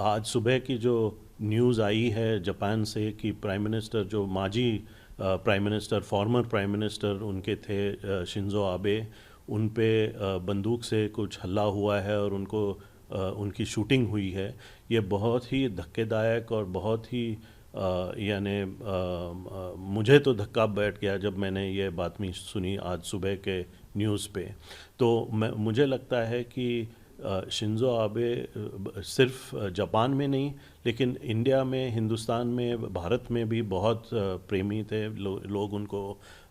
आज सुबह की जो न्यूज़ आई है जापान से कि प्राइम मिनिस्टर जो माजी prime minister former prime minister उनके थे शिंजो आबे, उन पे बंदूक से कुछ हल्ला हुआ है और उनको उनकी शूटिंग हुई है। ये बहुत ही धक्केदायक और बहुत ही यानी मुझे तो धक्का बैठ गया जब मैंने ये बात सुनी आज सुबह के न्यूज़ पे। तो मुझे लगता है कि शिंजो आबे सिर्फ जापान में नहीं लेकिन इंडिया में, हिंदुस्तान में, भारत में भी बहुत प्रेमी थे। लोग उनको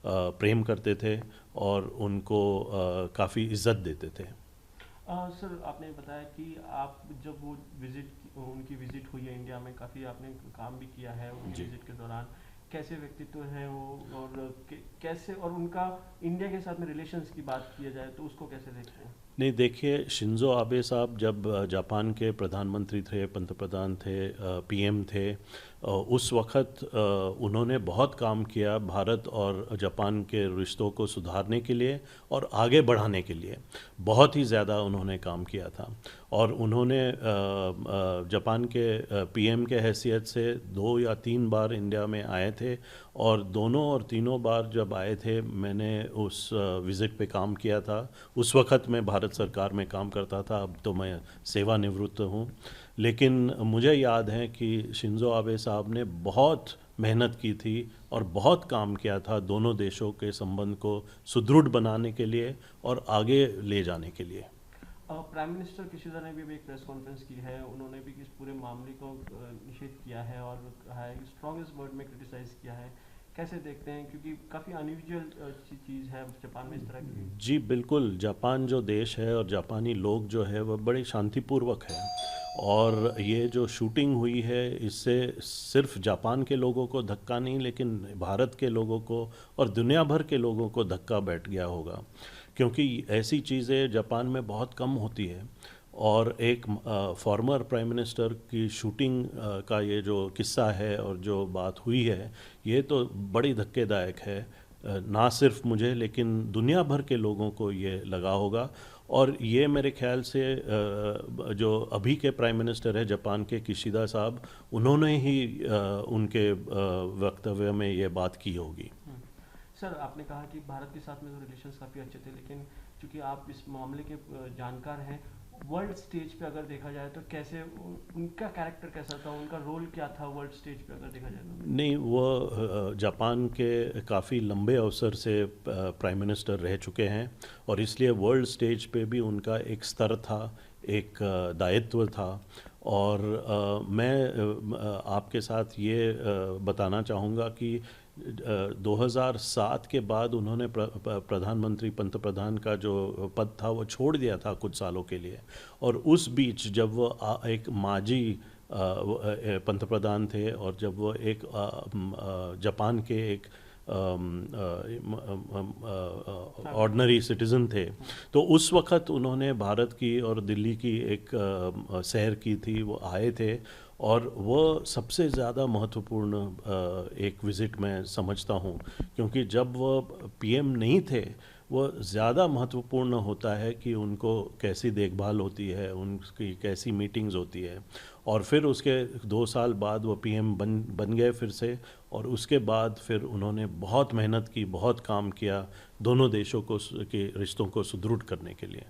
प्रेम करते थे और उनको काफ़ी इज्जत देते थे। सर, आपने बताया कि आप जब वो उनकी विजिट हुई है इंडिया में, काफ़ी आपने काम भी किया है उनकी जी विजिट के दौरान। कैसे व्यक्तित्व हैं वो, और कैसे, और उनका इंडिया के साथ में रिलेशंस की बात किया जाए तो उसको कैसे देखते हैं? नहीं, देखिए, शिंजो आबे साहब जब जापान के प्रधानमंत्री थे, पंतप्रधान थे, पीएम थे, उस वक्त उन्होंने बहुत काम किया भारत और जापान के रिश्तों को सुधारने के लिए और आगे बढ़ाने के लिए। बहुत ही ज़्यादा उन्होंने काम किया था और उन्होंने जापान के पीएम के हैसियत से 2 या 3 बार इंडिया में आए थे और दोनों और तीनों बार जब आए थे मैंने उस विज़िट पे काम किया था। उस वक़्त मैं भारत सरकार में काम करता था, अब तो मैं सेवानिवृत्त हूँ। लेकिन मुझे याद है कि शिंजो आबे साहब ने बहुत मेहनत की थी और बहुत काम किया था दोनों देशों के संबंध को सुदृढ़ बनाने के लिए और आगे ले जाने के लिए। प्राइम मिनिस्टर किशिदा ने भी एक प्रेस कॉन्फ्रेंस की है, उन्होंने भी इस पूरे मामले को निषेध किया है और कहा है, स्ट्रॉन्गेस्ट वर्ड में क्रिटिसाइज किया है। कैसे देखते हैं, क्योंकि काफ़ी अनयूजुअल चीज़ है जापान में इस तरह की? जी बिल्कुल, जापान जो देश है और जापानी लोग जो है वह बड़े शांतिपूर्वक है और ये जो शूटिंग हुई है इससे सिर्फ जापान के लोगों को धक्का नहीं लेकिन भारत के लोगों को और दुनिया भर के लोगों को धक्का बैठ गया होगा, क्योंकि ऐसी चीज़ें जापान में बहुत कम होती है। और एक फॉर्मर प्राइम मिनिस्टर की शूटिंग का ये जो किस्सा है और जो बात हुई है, ये तो बड़ी धक्केदायक है। ना सिर्फ मुझे लेकिन दुनिया भर के लोगों को ये लगा होगा और ये मेरे ख्याल से जो अभी के प्राइम मिनिस्टर है जापान के किशिदा साहब, उन्होंने ही उनके वक्तव्य में ये बात की होगी। सर, आपने कहा कि भारत के साथ में तो रिलेशंस काफ़ी अच्छे थे, लेकिन चूंकि आप इस मामले के जानकार हैं, वर्ल्ड स्टेज पे अगर देखा जाए तो कैसे उनका कैरेक्टर कैसा था, उनका रोल क्या था वर्ल्ड स्टेज पे अगर देखा जाए तो? नहीं, वो जापान के काफ़ी लंबे अवसर से प्राइम मिनिस्टर रह चुके हैं और इसलिए वर्ल्ड स्टेज पे भी उनका एक स्तर था, एक दायित्व था। और मैं आपके साथ ये बताना चाहूँगा कि 2007 के बाद उन्होंने प्रधानमंत्री पंतप्रधान का जो पद था वो छोड़ दिया था कुछ सालों के लिए। और उस बीच जब वो एक माजी पंतप्रधान थे और जब वो एक जापान के एक ऑर्डिनरी सिटीज़न थे, तो उस वक़्त उन्होंने भारत की और दिल्ली की एक सैर की थी, वो आए थे और वो सबसे ज़्यादा महत्वपूर्ण एक विज़िट मैं समझता हूँ, क्योंकि जब वो पीएम नहीं थे वो ज़्यादा महत्वपूर्ण होता है कि उनको कैसी देखभाल होती है, उनकी कैसी मीटिंग्स होती है। और फिर उसके 2 साल बाद वो पीएम बन गए फिर से और उसके बाद फिर उन्होंने बहुत मेहनत की, बहुत काम किया दोनों देशों को के रिश्तों को सुदृढ़ करने के लिए।